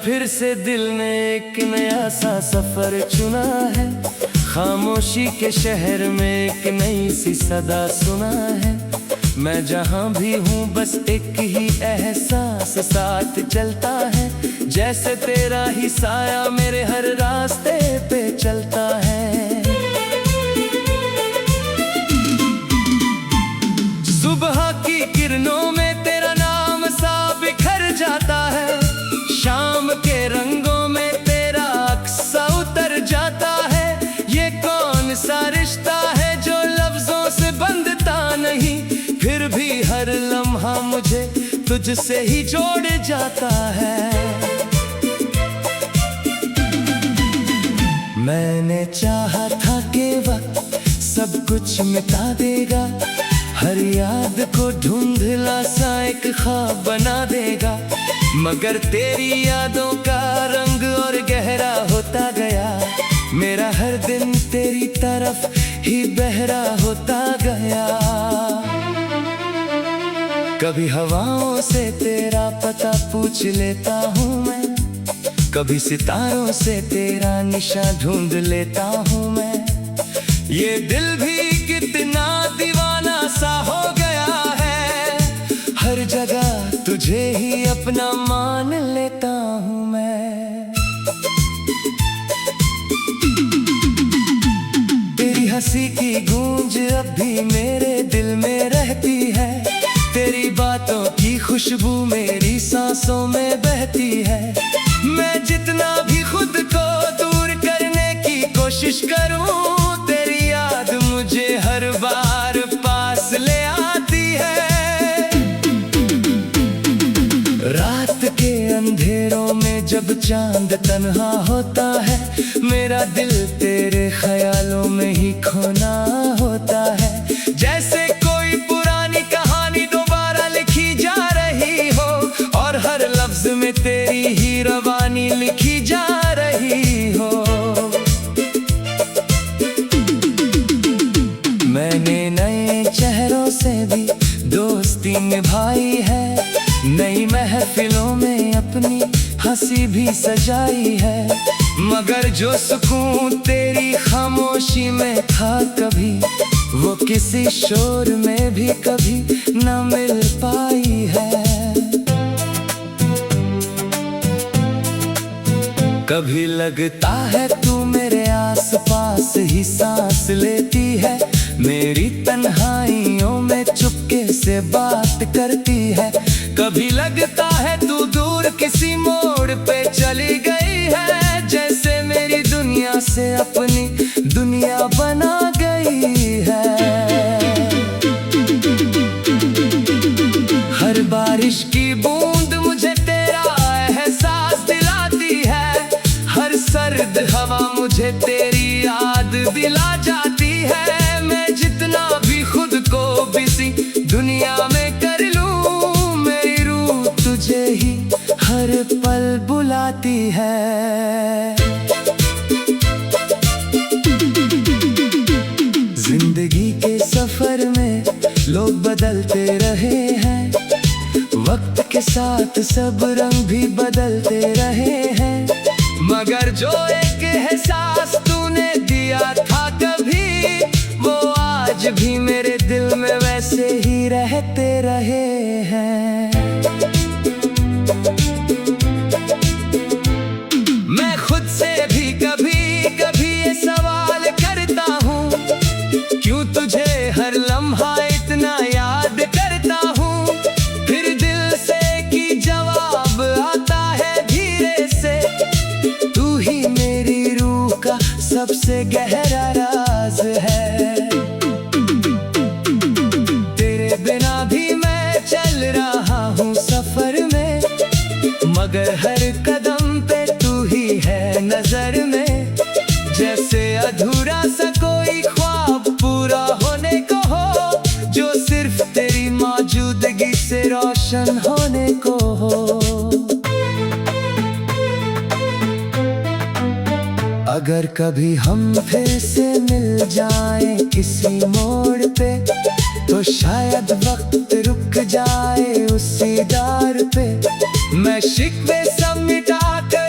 फिर से दिल ने एक नया सा सफर चुना है। खामोशी के शहर में एक नई सी सदा सुना है। मैं जहाँ भी हूँ बस एक ही एहसास साथ चलता है, जैसे तेरा ही साया मेरे हर रास्ते पे चलता है। सुबह की किरणों में तेरा नाम सा बिखर जाता है, शाम के रंगों में तेरा अक्सा उतर जाता है। ये कौन सा रिश्ता है जो लफ्जों से बंधता नहीं, फिर भी हर लम्हा मुझे तुझसे ही जोड़ जाता है। मैंने चाहा था कि वक्त सब कुछ मिटा देगा, हर याद को धुंधला सा एक ख्वाब बना देगा, मगर तेरी यादों का रंग और गहरा होता गया। मेरा हर दिन तेरी तरफ ही बहरा होता गया। कभी हवाओं से तेरा पता पूछ लेता हूँ मैं, कभी सितारों से तेरा निशा ढूंढ लेता हूँ मैं। ये दिल भी कितना दीवाना सा हो गया है, हर जगह तुझे ही अपना मान लेता हूँ मैं। तेरी हंसी की गूंज अब भी मेरे दिल में रहती है, तेरी बातों की खुशबू मेरी सांसों में बहती है। मैं जितना भी खुद को दूर करने की कोशिश करूं, तेरी याद मुझे हर बार पास ले आती है। रात के अंधेरों में जब चांद तन्हा होता है, मेरा दिल तेरे ख्यालों में ही खोना होता है। जैसे कोई पुरानी कहानी दोबारा लिखी जा रही हो, और हर लफ्ज में तेरी ही रवानी लिखी जा रही हो। मैंने नए चेहरों से भी दोस्ती निभाई है, नई महफिलों में अपनी हंसी भी सजाई है, मगर जो सुकून तेरी खामोशी में था कभी, वो किसी शोर में भी कभी न मिल पाई है। कभी लगता है तू मेरे आसपास ही सांस लेती है, मेरी तन्हाइयों में चुपके से बात करती है। कभी लगता है तू दूर किसी मोड़ पे चली गई है, जैसे मेरी दुनिया से अपनी दुनिया बना गई है। हर बारिश की बूंद मुझे तेरा एहसास दिलाती है, हर सर्द हवा मुझे तेरी याद दिला जाती है। मैं जितना भी खुद को बिजी दुनिया में कर लूं, मेरी रूह तुझे ही हर पल बुलाती है। जिंदगी के सफर में लोग बदलते रहे हैं, वक्त के साथ सब रंग भी बदलते रहे हैं, मगर जो एक एहसास तूने दिया था कभी, वो आज भी मेरे दिल में वैसे ही रहते रहे हैं। मैं खुद से भी कभी कभी ये सवाल करता हूँ, क्यों तुझे हर लम्हा इतना याद करता हूँ। फिर दिल से की जवाब आता है धीरे से, तू ही मेरी रूह का सबसे गहरा राज है। तेरे बिना भी मैं चल रहा हूँ सफर में, मगर हर कदम पे तू ही है नजर में। जैसे अधूरा सा कोई ख्वाब पूरा होने को हो, जो सिर्फ तेरी मौजूदगी से रोशन होने को हो। अगर कभी हम फिर से मिल जाएं किसी मोड़ पे, तो शायद वक्त रुक जाए उसी दर पे। मैं शिकवे सब मिटा कर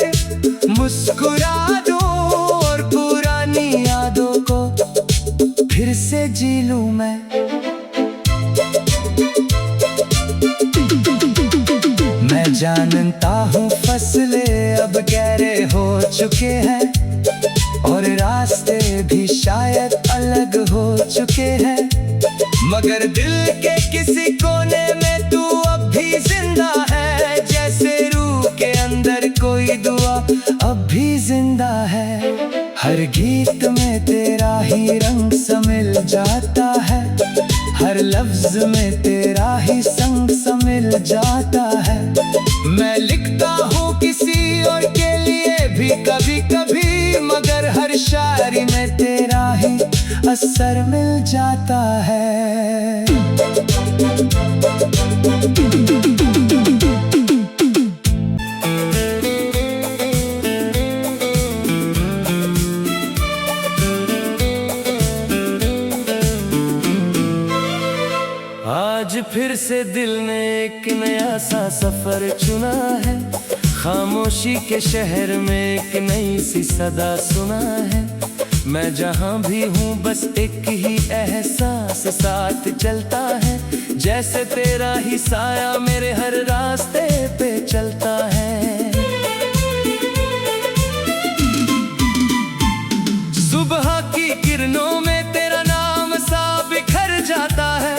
जानता हूँ फसले अब गहरे हो चुके हैं और रास्ते भी शायद अलग हो चुके हैं, मगर दिल के किसी कोने में तू अब भी जिंदा है। जैसे रूह के अंदर कोई दुआ अब भी जिंदा है। हर गीत में तेरा ही रंग समिल जाता है, हर लफ्ज में तेरा ही संग समिल जाता है। मैं लिखता हूँ किसी और के लिए भी कभी कभी, मगर हर शायरी में तेरा ही असर मिल जाता है। आज फिर से दिल ने एक नया सा सफर चुना है, खामोशी के शहर में एक नई सी सदा सुना है। मैं जहाँ भी हूँ बस एक ही एहसास साथ चलता है, जैसे तेरा ही साया मेरे हर रास्ते पे चलता है। सुबह की किरणों में तेरा नाम सा बिखर जाता है,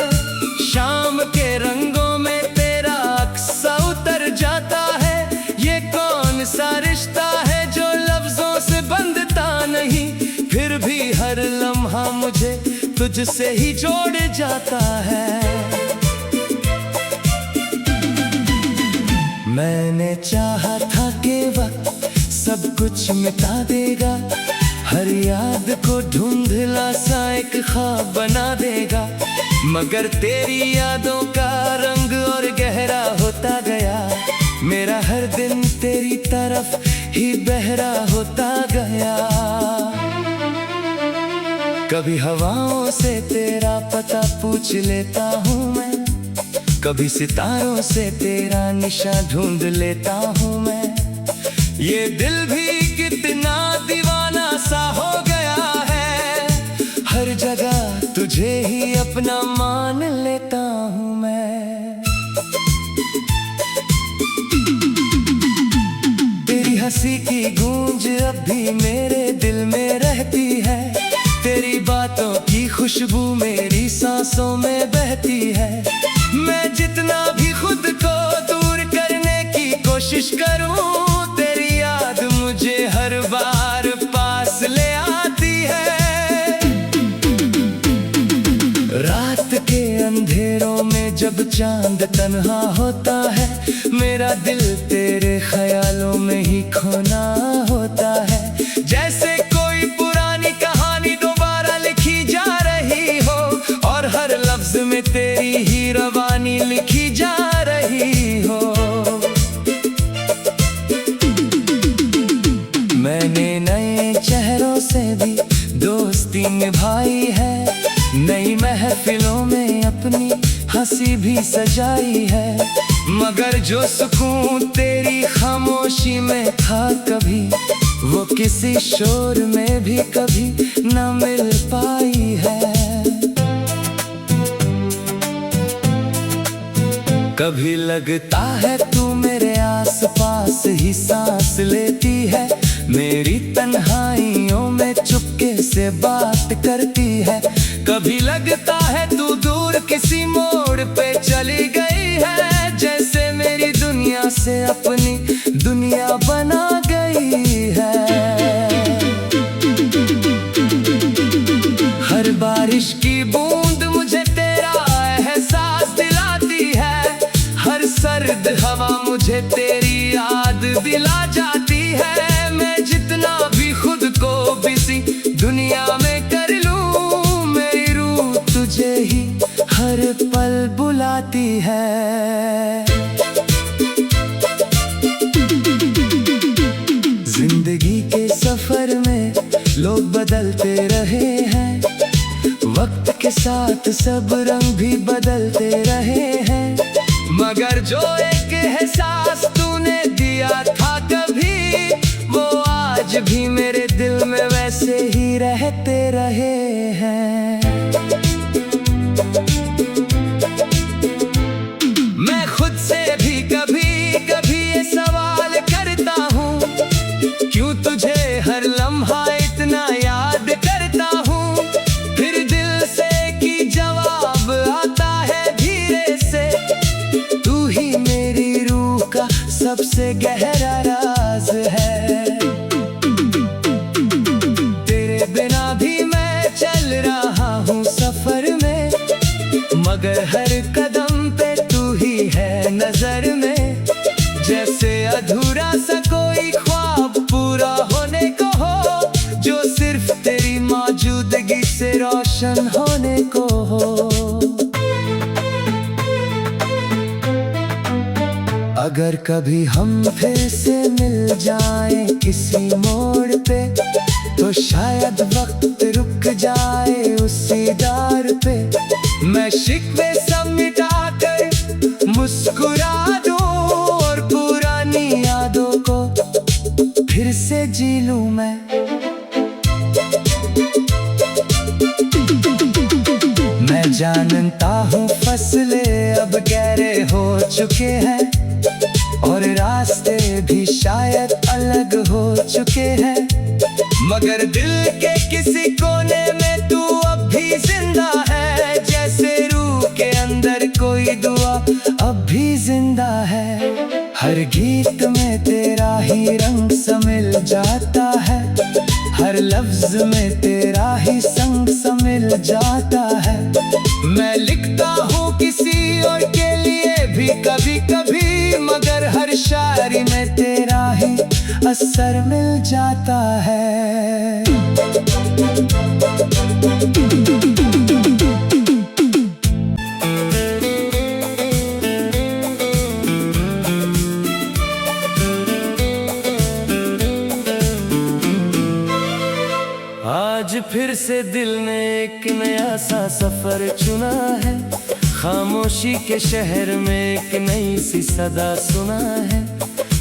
शाम के रंगों में तेरा अक्सा उतर जाता है। ये कौन सा रिश्ता है जो लफ्जों से बंधता नहीं, फिर भी हर लम्हा मुझे तुझसे ही जोड़ जाता है। मैंने चाहा था कि वक्त सब कुछ मिटा देगा, हर याद को धुंधला सा एक ख्वाब बना देगा, मगर तेरी यादों का रंग और गहरा होता गया। मेरा हर दिन तेरी तरफ ही बहरा होता गया। कभी हवाओं से तेरा पता पूछ लेता हूँ मैं, कभी सितारों से तेरा निशा ढूंढ लेता हूँ मैं। ये दिल भी कितना दीवाना सा हो गया है, हर जगह तुझे ही अपना मान लेता हूँ मैं। तेरी हंसी की गूंज अब भी मेरे दिल में रहती है, तेरी बातों की खुशबू मेरी सांसों में बहती है। मैं जितना भी खुद को दूर करने की कोशिश करूं, तेरी याद मुझे हर बार पास ले आती है। रात के अंधेरों में जब चांद तन्हा होता है, मेरा दिल तेरे ख्यालों में ही खोना होता है। जैसे कोई पुरानी कहानी दोबारा लिखी जा रही हो, और हर लफ्ज में तेरी ही रवानी लिखी जा रही हो। मैंने नए चेहरों से भी दोस्ती निभाई है, नई महफिलों में अपनी हंसी भी सजाई है, मगर जो सुकून तेरी खामोशी में था कभी, वो किसी शोर में भी कभी न मिल पाई है। कभी लगता है तू मेरे आसपास ही सांस लेती है, मेरी तन्हाइयों में चुपके से बात करती है। कभी लगता है तू दूर किसी मोड़ पे चली गई है, जैसे मेरी दुनिया से अपनी दुनिया बना गई है। हर बारिश की बूंद मुझे तेरा एहसास दिलाती है, हर सर्द हवा मुझे तेरी याद दिला जाती है। मैं जितना भी खुद को बिजी दुनिया में कर लूं, मेरी रूह तुझे ही हर पल बुलाती है। जिंदगी के सफर में लोग बदलते रहे हैं, वक्त के साथ सब रंग भी बदलते रहे हैं, मगर जो एक एहसास तूने दिया था कभी, वो आज भी मेरे दिल में वैसे ही रहते रहे हैं। मैं खुद से भी कभी कभी सबसे गहरा राज है। तेरे बिना भी मैं चल रहा हूँ सफर में, मगर हर कदम पे तू ही है नजर में। जैसे अधूरा सा कोई ख्वाब पूरा होने को हो, जो सिर्फ तेरी मौजूदगी से रोशन होने को हो। अगर कभी हम फिर से मिल जाएं किसी मोड़ पे, तो शायद वक्त रुक जाए उसी दर पे। मैं शिकवे सब मिटा कर मुस्कुरा दूं, और पुरानी यादों को फिर से जी लूं मैं। मैं जानता हूँ फसले अब गहरे हो चुके हैं, और रास्ते भी शायद अलग हो चुके हैं, मगर दिल के किसी कोने में तू अब भी जिंदा है। जैसे रूह के अंदर कोई दुआ अब भी जिंदा है। हर गीत में तेरा ही रंग समिल जाता है, हर लफ्ज में तेरा ही संग समिल जाता है। मैं लिखता हूँ किसी और के लिए भी कभी कभी, मगर हर शायरी में तेरा ही असर मिल जाता है। आज फिर से दिल ने एक नया सा सफर चुना है, खामोशी के शहर में एक नई सी सदा सुना है।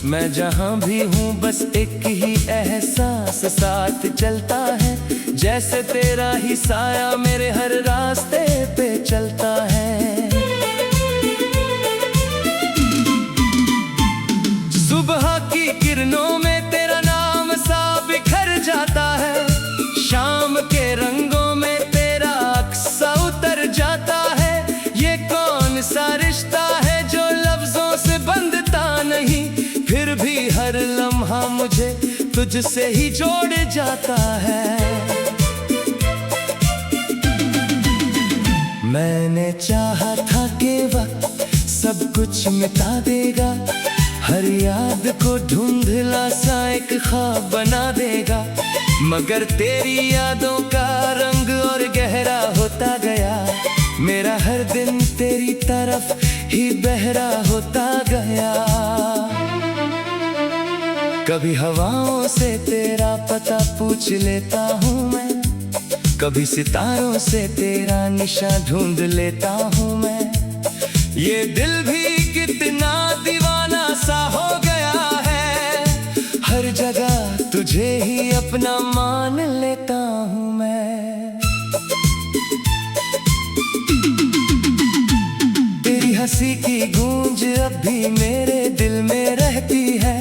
मैं जहाँ भी हूँ बस एक ही एहसास साथ चलता है, जैसे तेरा ही साया मेरे हर रास्ते पे चलता है। सुबह की किरणों में तेरा नाम सा बिखर जाता है, शाम के रंगों में तेरा अक्सा उतर जाता है। ये कौन सा रिश्ता है जो लफ्जों से बंधता नहीं, फिर भी हर लम्हा मुझे तुझसे ही जोड़ जाता है। मैंने चाहा था कि वक्त सब कुछ मिटा देगा, हर याद को धुंधला सा एक ख्वाब बना देगा, मगर तेरी यादों का रंग और गहरा होता गया। मेरा हर दिन तेरी तरफ ही बहरा होता गया। कभी हवाओं से तेरा पता पूछ लेता हूँ मैं, कभी सितारों से तेरा निशा ढूंढ लेता हूँ मैं। ये दिल भी कितना दीवाना सा हो गया है, हर जगह तुझे ही अपना मान लेता हूँ मैं। तेरी हंसी की गूंज अब भी मेरे दिल में रहती है,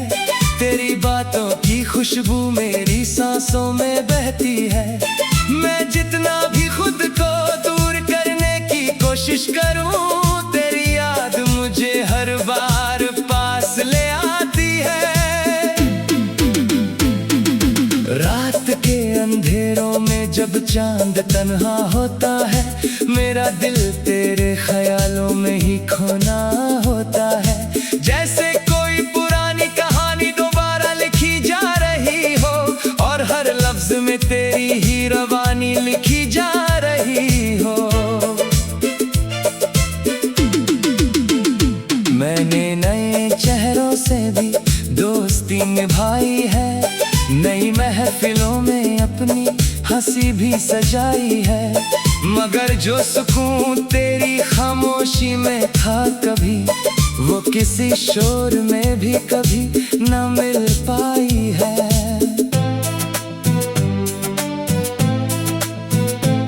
तेरी बातों की खुशबू मेरी सांसों में बहती है। मैं जितना भी खुद को दूर करने की कोशिश करूं, तेरी याद मुझे हर बार पास ले आती है। रात के अंधेरों में जब चांद तन्हा होता है, मेरा दिल तेरे ख्यालों में ही खोना होता है। जैसे कोई पुरानी कहानी दोबारा लिखी जा रही हो, और हर लफ्ज में तेरी ही रवानी लिखी जा रही हो। मैंने नए चेहरों से भी दोस्ती निभाई है, नई महफिलों में अपनी हंसी भी सजाई है, मगर जो सुकून तेरी खामोशी में था कभी, वो किसी शोर में भी कभी न मिल पाई है।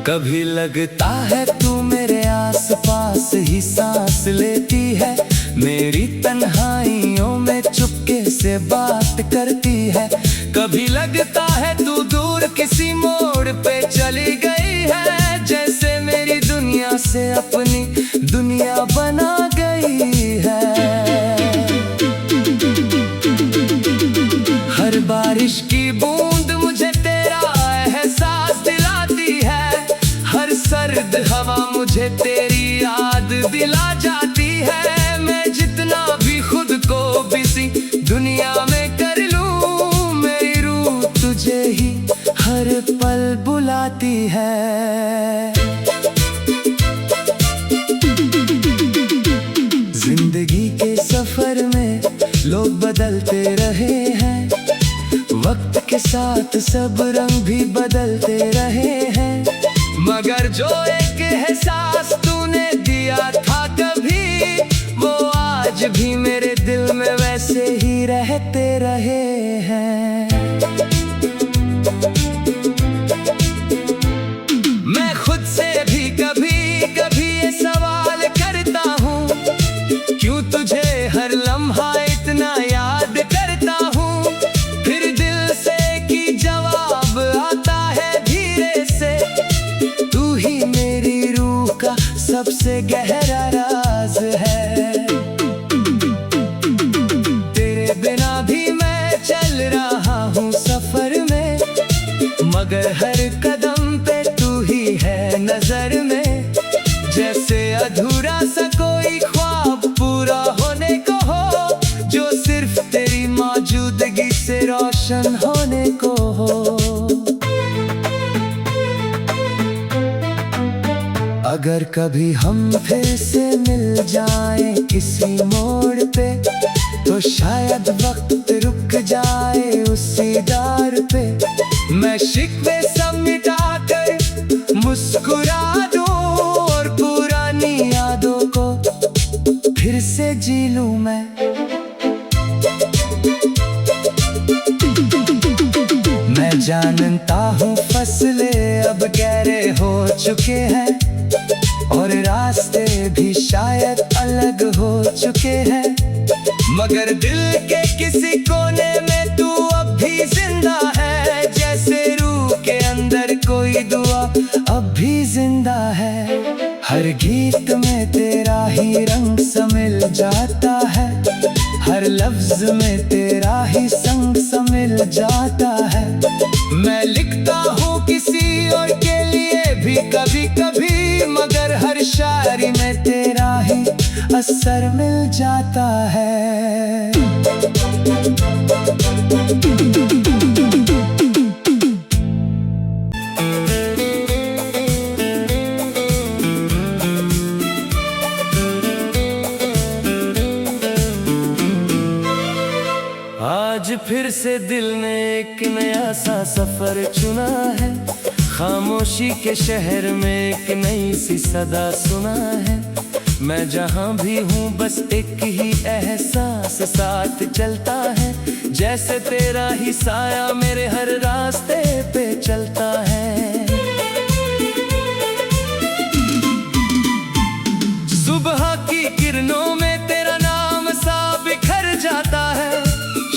कभी लगता है तू मेरे आसपास ही सांस लेती है, मेरी तन्हाइयों में चुपके से बात करती है। कभी लगता है तू दूर किसी मोड़ पे चली गई है, जैसे मेरी दुनिया से अपनी दुनिया बना गई है। मुझे तेरी याद दिला जाती है। मैं जितना भी खुद को बिजी दुनिया में कर लूं, मेरी रूह तुझे ही हर पल बुलाती है। जिंदगी के सफर में लोग बदलते रहे हैं, वक्त के साथ सब रंग भी बदलते रहे हैं, मगर जो एक एहसास तूने दिया था कभी, वो आज भी मेरे दिल में वैसे ही रहते रहे हैं। मैं खुद से भी कभी कभी ये सवाल करता हूँ, क्यों तुझे हर लम्हा इतना याद करता हूँ। फिर दिल से की जवाब आता है धीरे से, तू ही मेरी रूह का सबसे गहरा राज है। तेरे बिना भी मैं चल रहा हूँ सफर में, मगर हर कदम पे तू ही है नजर में। जैसे अधूरा सा कोई ख्वाब पूरा होने को हो, जो सिर्फ तेरी मौजूदगी से रोशन होने को हो। अगर कभी हम फिर से मिल जाएं किसी मोड़ पे, तो शायद वक्त रुक जाए उसी दर पे। मैं शिकवे सब मिटा कर मुस्कुरा दूं, और पुरानी यादों को फिर से जी लूं मैं। मैं जानता हूँ फसले अब गहरे हो चुके हैं, और रास्ते भी शायद अलग हो चुके हैं, मगर दिल के किसी कोने में तू अब भी जिंदा है। जैसे रूह के अंदर कोई दुआ अब भी जिंदा है। हर गीत में तेरा ही रंग समिल जाता है, हर लफ्ज में तेरा ही संग समिल जाता है। मैं लिखता हूँ किसी और के लिए भी कभी कभी, मगर हर शायरी में तेरा ही असर मिल जाता है। आज फिर से दिल ने एक नया सा सफर चुना है, खामोशी के शहर में एक नई सी सदा सुना है। मैं जहाँ भी हूँ बस एक ही एहसास साथ चलता है, जैसे तेरा ही साया मेरे हर रास्ते पे चलता है। सुबह की किरणों में तेरा नाम सा बिखर जाता है,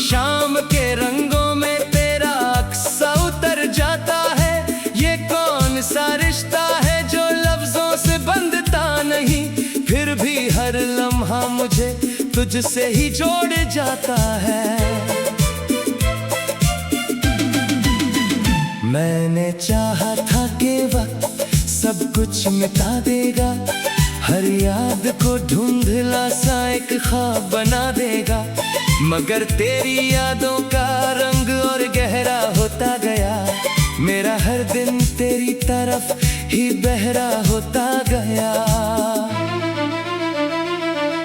शाम के रंगों में तेरा अक्सा उतर जाता है। ये कौन सा रिश्ता है जो लफ्जों से बंधता नहीं, फिर भी हर लम्हा मुझे तुझसे ही जोड़ जाता है। मैंने चाहा था कि वक्त सब कुछ मिटा देगा, हर याद को धुंधला सा एक ख्वाब बना देगा, मगर तेरी यादों का रंग और गहरा होता गया। मेरा हर दिन तेरी तरफ ही बहरा होता गया।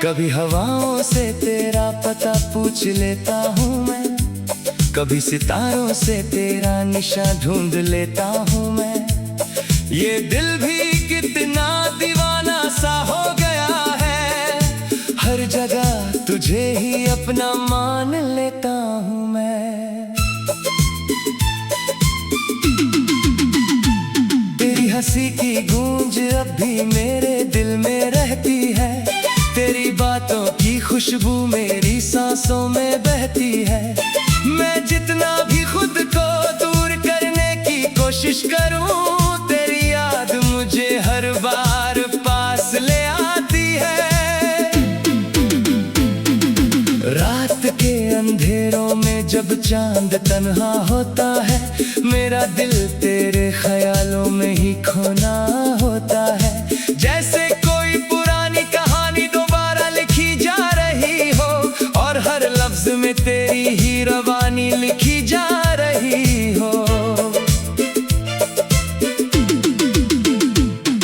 कभी हवाओं से तेरा पता पूछ लेता हूँ मैं, कभी सितारों से तेरा निशा ढूंढ लेता हूँ मैं। ये दिल भी कितना दीवाना सा हो गया है, हर जगह तुझे ही अपना मान लेता हूँ मैं। तेरी हंसी की गूंज अब भी मेरे दिल में रहती है, तेरी बातों की खुशबू मेरी सांसों में बहती है। मैं जितना भी खुद को दूर करने की कोशिश करूं, तेरी याद मुझे हर बार पास ले आती है। रात के अंधेरों में जब चांद तन्हा होता है, मेरा दिल तेरे ख्यालों में ही खोना होता है। जैसे कोई पुरानी कहानी दोबारा लिखी जा रही हो, और हर लफ्ज में तेरी ही रवानी लिखी जा रही हो।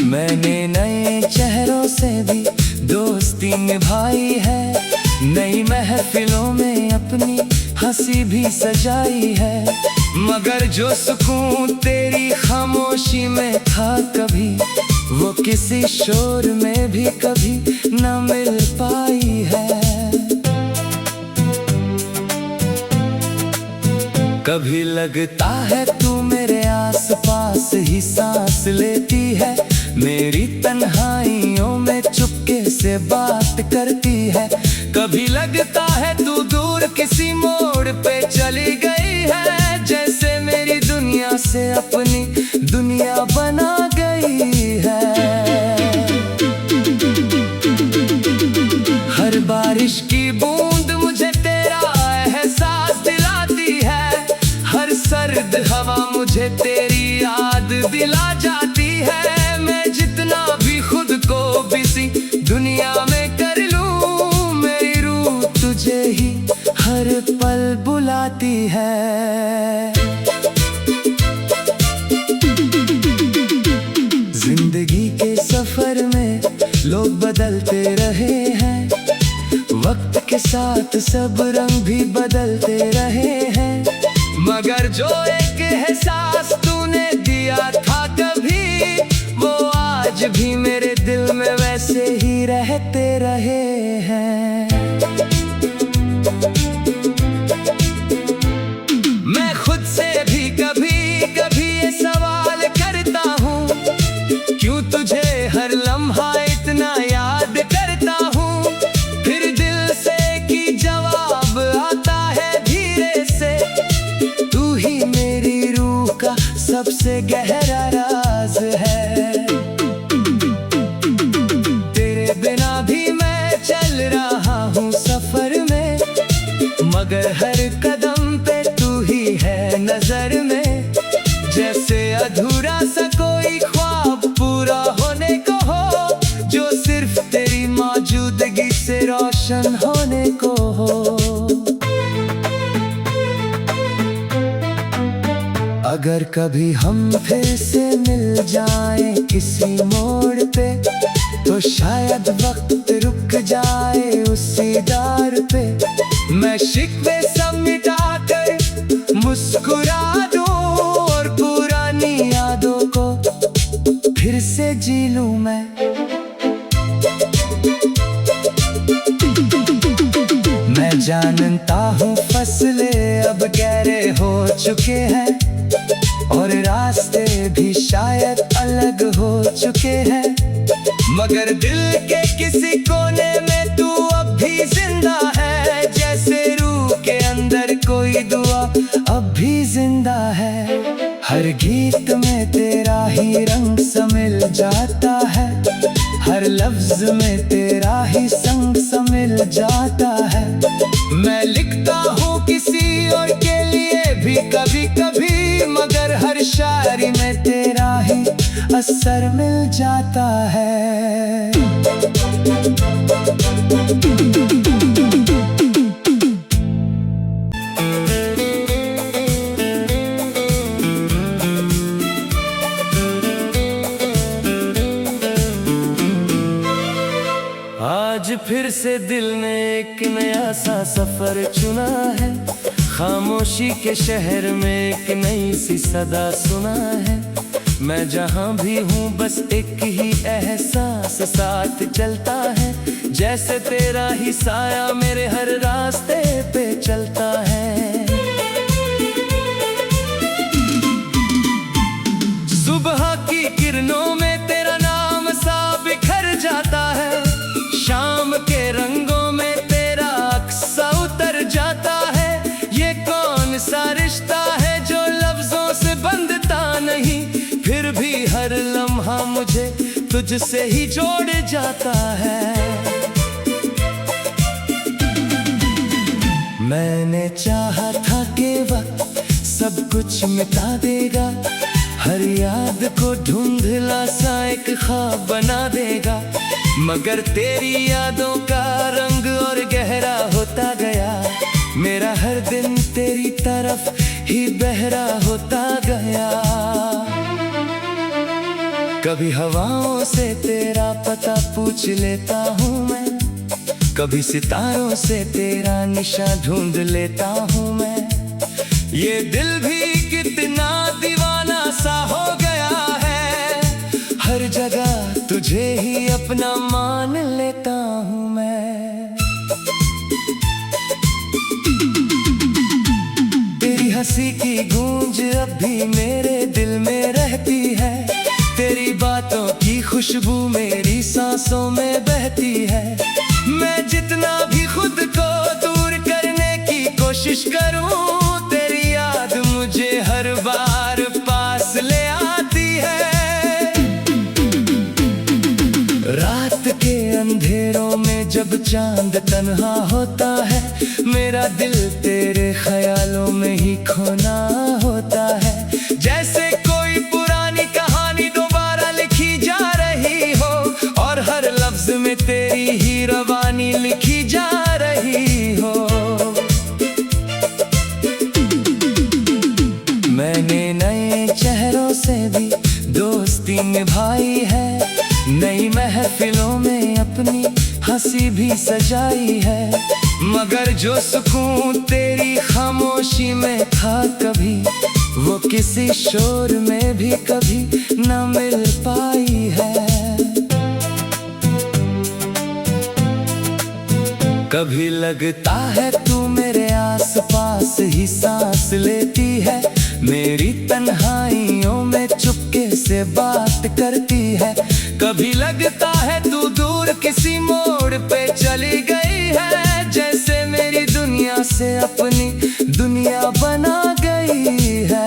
मैंने नए चेहरों से भी दोस्ती निभाई है, नई महफिलों में अपनी हंसी भी सजाई है, मगर जो सुकून तेरी खामोशी में था कभी, वो किसी शोर में भी कभी न मिल पाई है। कभी लगता है तू मेरे आसपास ही सांस लेती है, मेरी तन्हाइयों में चुपके से बात करती है। कभी लगता है तू दूर किसी मोड़ पे चली गई है, जैसे मेरी दुनिया से अपनी दुनिया बना गई है। हर बारिश की बूंद मुझे तेरा एहसास दिलाती है, हर सर्द हवा मुझे तेरी याद दिला जाती है। मैं जितना भी खुद को बिजी दुनिया में कर लूं, मेरी रूह तुझे ही हर पल बुलाती है। जिंदगी के सफर में लोग बदलते रहे हैं, वक्त के साथ सब रंग भी बदलते रहे हैं, मगर जो एक एहसास तूने दिया था कभी, वो आज भी मेरे दिल में वैसे ही रहते रहे हैं। मैं खुद से भी कभी कभी ये सवाल करता हूँ, क्यों तुझे हर लम्हा इतना याद करता हूँ। फिर दिल से की जवाब आता है धीरे से, तू ही मेरी रूह का सबसे गहरा राज है। तेरे बिना भी मैं चल रहा हूँ सफर में, मगर हर कदम पे तू ही है नजर में, जैसे अधूरा सा कोई ख्वाब पूरा होने को हो, जो सिर्फ तेरी मौजूदगी से रोशन होने को हो। अगर कभी हम फिर से मिल जाएं किसी मोड़ पे, तो शायद वक्त रुक जाए उसी दर पे। मैं शिकवे सब मिटा कर मुस्कुरा दूं, और पुरानी यादों को फिर से जी लूं मैं। मैं जानता हूँ फसलें अब गहरे हो चुके हैं, और रास्ते भी शायद अलग हो चुके हैं, मगर दिल के किसी कोने में तू अब भी जिंदा है, जैसे रूह के अंदर कोई दुआ अब भी जिंदा है। हर गीत में तेरा ही रंग समिल जाता है, हर लफ्ज में तेरा ही संग समिल जाता है। मैं लिखता हूँ किसी और के लिए भी कभी कभी, मगर हर शायरी में तेरा ही असर मिल जाता है। आज फिर से दिल ने एक नया सा सफर चुना है, खामोशी के शहर में एक नई सी सदा सुना है। मैं जहाँ भी हूँ बस एक ही एहसास साथ चलता है, जैसे तेरा ही साया मेरे हर रास्ते पे चलता है। सुबह की किरणों में तेरा नाम सा बिखर जाता है, शाम के रंगों में तेरा अक्सा उतर जाता है। ये कौन सा रिश्ता है जो लफ्जों से बंधता नहीं, फिर भी हर लम्हा मुझे तुझसे ही जोड़ जाता है। मैंने चाहा था कि वक्त सब कुछ मिटा देगा, हर याद को धुंधला सा एक ख्वाब बना देगा, मगर तेरी यादों का रंग और गहरा होता गया। मेरा हर दिन तेरी तरफ ही बहरा होता गया। कभी हवाओं से तेरा पता पूछ लेता हूँ मैं, कभी सितारों से तेरा निशा ढूंढ लेता हूँ मैं। ये दिल भी कितना दीवाना सा हो गया है, हर जगह तुझे ही अपना मान लेता हूँ मैं। तेरी हंसी की गूंज अब भी मेरे दिल में रहती है, तेरी बातों की खुशबू मेरी सांसों में बहती है। मैं जितना भी खुद को दूर करने की कोशिश करूं, तेरी याद मुझे हर बार पास ले आती है। रात के अंधेरों में जब चांद तन्हा होता है, मेरा दिल तेरे ख्यालों में ही खोना होता है। जैसे कोई पुरानी कहानी दोबारा लिखी जा रही हो, और हर लफ्ज में तेरी ही रवानी लिखी जा रही हो। मैंने नए चेहरों से भी दोस्ती निभाई है, नई महफिलों में अपनी हंसी भी सजाई है। मगर जो सुकून तेरी खामोशी में था कभी, वो किसी शोर में भी कभी न मिल पाई है। कभी लगता है तू मेरे आसपास ही सांस लेती है, मेरी तन्हाइयों में चुपके से बात करती है। कभी लगता है तू दूर किसी मोड़ पे चली गई है, जैसे मेरी दुनिया से अपनी दुनिया बना गई है।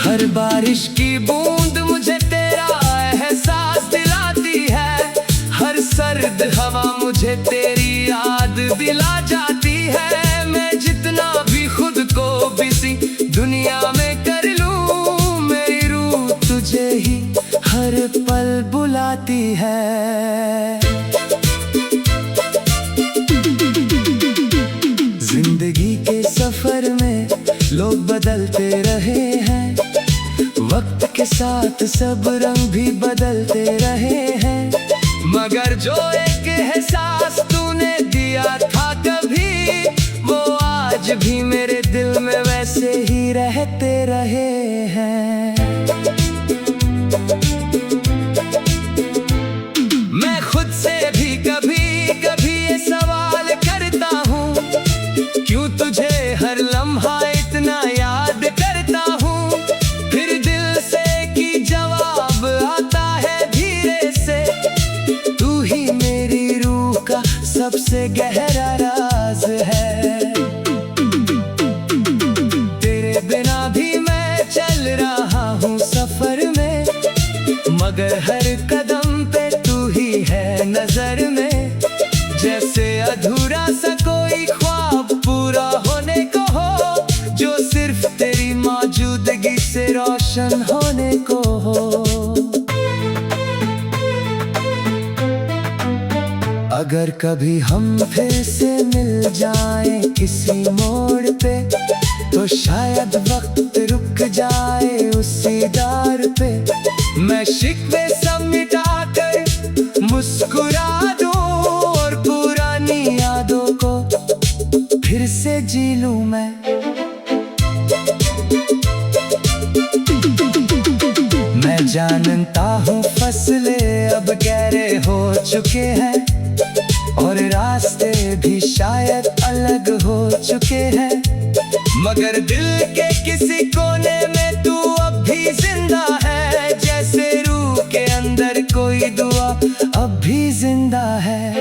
हर बारिश की बूंद मुझे तेरा एहसास दिलाती है, हर सर्द हवा मुझे तेरी याद दिला जाती है। मैं जितना भी खुद को बिजी दुनिया में कर लूं, मेरी रूह तुझे ही हर पल बुलाती है। जिंदगी के सफर में लोग बदलते रहे हैं, वक्त के साथ सब रंग भी बदलते रहे हैं। मगर जो एक एहसास तूने दिया था कभी, वो आज भी मेरे दिल में वैसे ही रहते रहे हैं। मैं खुद से भी कभी कभी ये सवाल करता हूँ, क्यों तुझे हर लम्हा इतना याद करता हूँ। फिर दिल से की जवाब आता है धीरे से, तू ही मेरी रूह का सबसे गहरा राज है। तेरे बिना भी मैं चल रहा हूँ सफर में, मगर हर कदम पे तू ही है नजर में। जैसे अधूरा सा कोई ख्वाब पूरा होने को हो, जो सिर्फ तेरी मौजूदगी से रोशन होने को हो। अगर कभी हम फिर से मिल जाएं किसी मोड़ पे, तो शायद वक्त रुक जाए उसी दार पे। मैं शिकवे सब मिटा कर मुस्कुरा दूं, और पुरानी यादों को फिर से जी लूं मैं। मैं जानता हूँ फसले अब गहरे हो चुके हैं, और रास्ते भी शायद अलग हो चुके हैं। मगर दिल के किसी कोने में तू अब भी जिंदा है, जैसे रूह के अंदर कोई दुआ अब भी जिंदा है।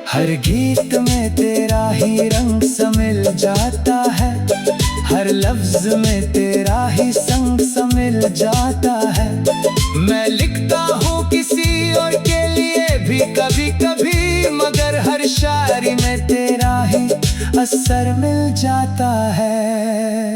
हर गीत में तेरा ही रंग समिल जाता है, हर लफ्ज में तेरा ही संग समिल जाता है। मैं लिखता हूँ किसी और के लिए भी कभी कभी, मगर हर शायरी में तेरा ही असर मिल जाता है।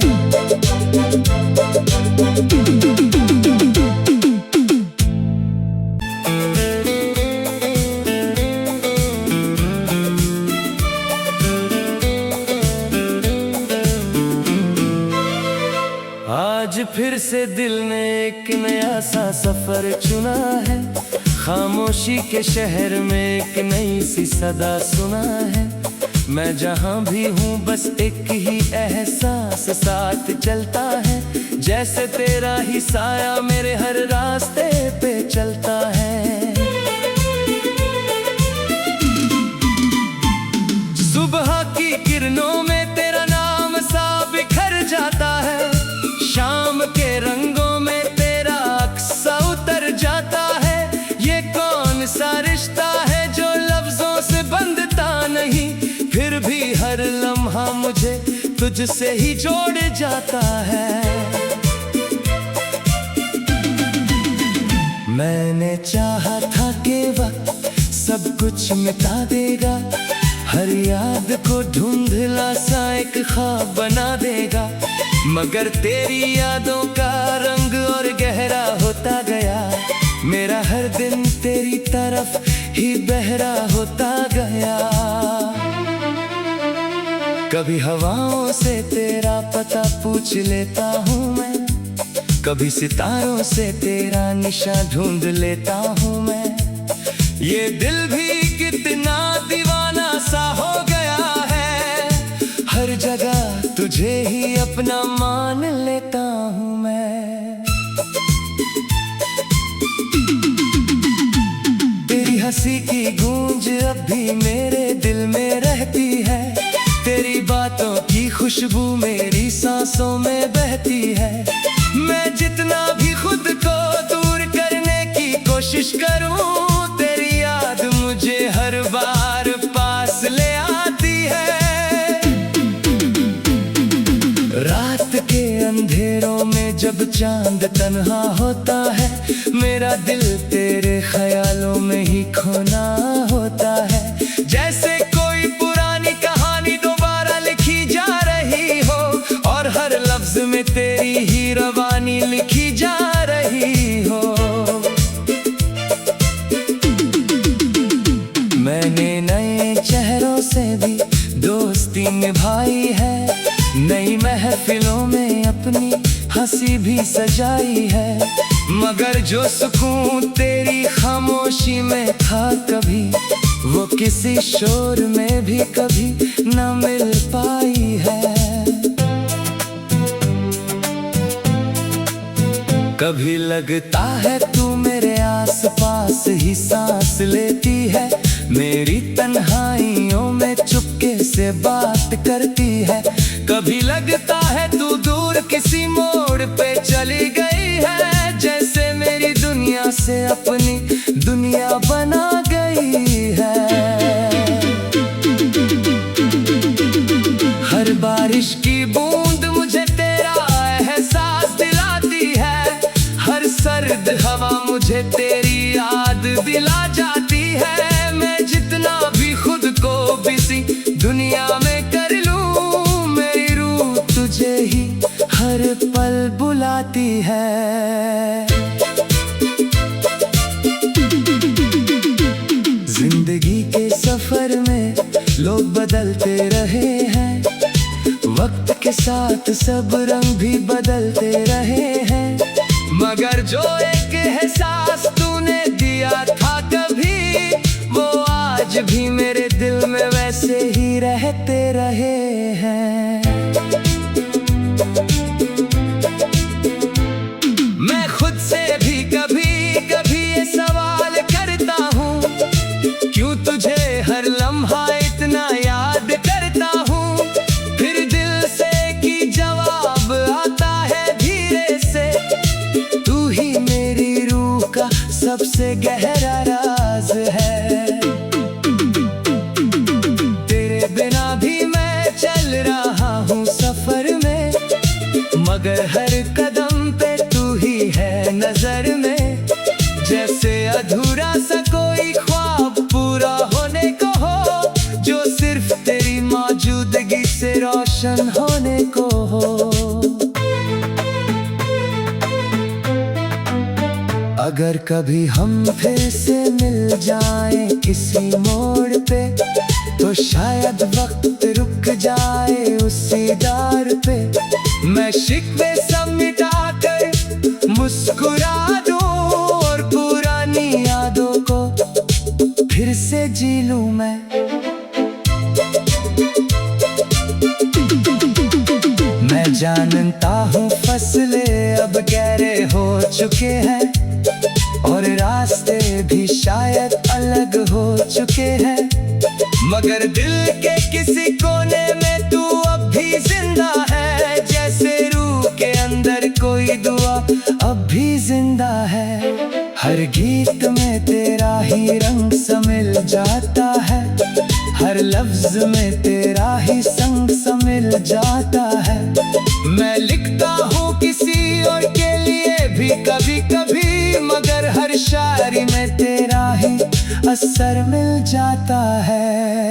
से दिल ने एक नया सा सफर चुना है। खामोशी के शहर में एक नई सी सदा सुना है। मैं जहाँ भी हूँ बस एक ही एहसास साथ चलता है, जैसे तेरा ही साया मेरे हर रास्ते पे चलता है। सुबह की किरणों में तेरा नाम सा बिखर जाता है, शाम के रंगों में तेरा अक्सा उतर जाता है। ये कौन सा रिश्ता है जो लफ्जों से बंधता नहीं, फिर भी हर लम्हा मुझे तुझसे ही जोड़ जाता है। मैंने चाहा था कि वक्त सब कुछ मिटा देगा, हर याद को धुंधला सा एक ख्वाब बना देगा, मगर तेरी यादों का रंग और गहरा होता गया। मेरा हर दिन तेरी तरफ ही बहरा होता गया। कभी हवाओं से तेरा पता पूछ लेता हूँ मैं, कभी सितारों से तेरा निशा ढूंढ लेता हूँ मैं। ये दिल भी कितना दीवाना सा हो गया है, हर जगह तुझे ही अपना मान लेता हूँ मैं। तेरी हंसी की गूंज अब भी मेरे दिल में रहती है, तेरी बातों की खुशबू मेरी सांसों में बहती है। मैं जितना भी खुद को दूर करने की कोशिश करूं, तेरी याद मुझे हर बार पास ले आती है। रात के अंधेरों में जब चांद तन्हा होता है, मेरा दिल तेरे ख्यालों में ही खोना होता है। जैसे कोई पुरानी कहानी दोबारा लिखी जा रही हो, और हर लफ्ज में तेरी ही रवानी लिखी जा रही हो। मैंने नए चेहरों से भी दोस्ती निभाई है, नई महफिलों में अपनी हंसी भी सजाई है, मगर जो सुकून तेरी खामोशी में था कभी, वो किसी शोर में भी कभी न मिल पाई है। कभी लगता है तू मेरे आसपास ही सांस लेती है, मेरी तन्हाइयों में चुपके से बात करती है। कभी लगता है तू दूर किसी मोड़ पे चली गई है, जैसे मेरी दुनिया से अपनी दुनिया बना गई है। हर बारिश की बूंद मुझे तेरा एहसास दिलाती है, हर सर्द हवा मुझे तेरी याद दिला जाती है। मैं जितना भी खुद को बिजी दुनिया में कर लूं, मेरी रूह तुझे ही हर पल बुलाती है। जिंदगी के सफर में लोग बदलते रहे हैं, वक्त के साथ सब रंग भी बदलते रहे हैं, मगर जो एक एहसास तूने दिया था कभी, वो आज भी मेरे दिल में वैसे ही रहते रहे हैं। मैं खुद से भी कभी कभी ये सवाल करता हूँ, क्यों तुझे हर लम्हा इतना याद करता हूँ। फिर दिल से की जवाब आता है धीरे से, तू ही मेरी रूह का सबसे गहरा राज है। तेरे बिना भी मैं चल रहा हूँ सफर में, मगर हर कदम पे तू ही है नजर में। जैसे अधूरा सा कोई ख्वाब पूरा होने को हो, जो सिर्फ तेरी मौजूदगी से रोशन होने को हो। अगर कभी हम फिर से मिल जाएं किसी मोड़ पे, तो शायद वक्त रुक जाए उसी दर पे। मैं शिकवे सब मिटा कर मैं जानता हूँ फसलें अब गहरे हो चुके हैं और रास्ते भी शायद अलग हो चुके हैं, मगर दिल के किसी कोने में तू अब भी जिंदा है। जैसे रूह के अंदर कोई दुआ अब भी जिंदा है। हर गीत में तेरा ही रंग समिल जाता है, हर लफ्ज में तेरा ही संग समिल जाता है। मैं लिखता हूँ किसी और के लिए भी कभी कभी, मगर हर शायरी में तेरा ही असर मिल जाता है।